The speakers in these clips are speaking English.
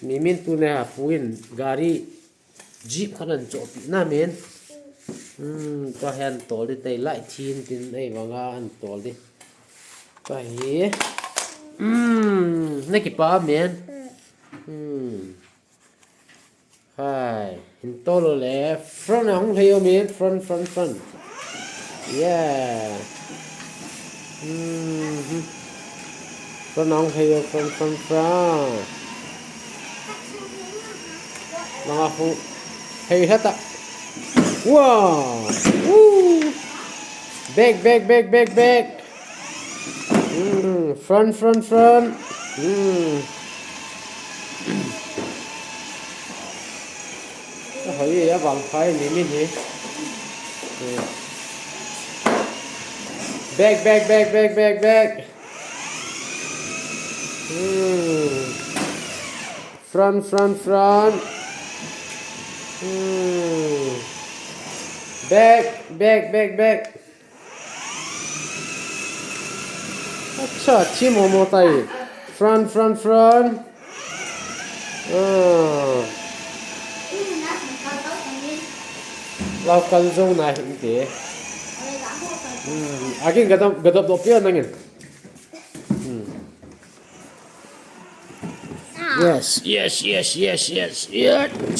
mi min tu ne ha puin gari jeep khanan cho pi na men to han tol đi tay lại chin tin ai wanga an tol đi pa hi ne ki pa men hai hin tol le front hong theo men front yeah front hong theo front mga hu hey hata wow back front hỏi gì á bằng phải mi min hi back front back अच्छा अच्छी मोमो ताई frontเรากันจงนายหินเต๋อากินกระดับตัวเปี้ยนั่งกินyes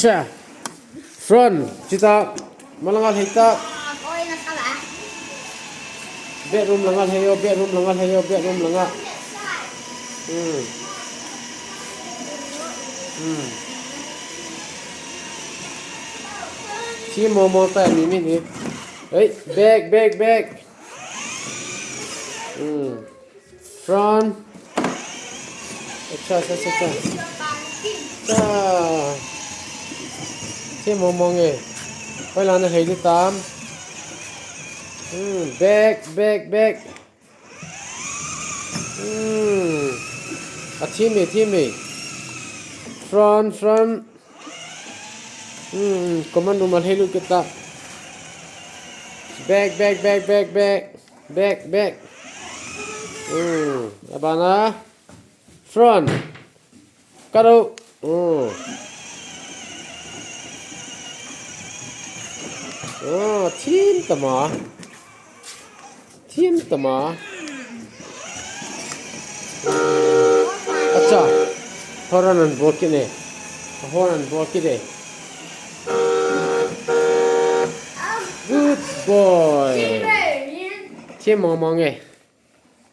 cha front kita malangal hita bedroom langal heyo bedroom langalที่โมแต่มีมินิเฮ้ยแบกfront จ้าที่โมไงไปร้านอาหารที่ตามแบกทีมีfront komando malhelu kita back abana front karo team tama acha horanan bokine good boy ที่มองไง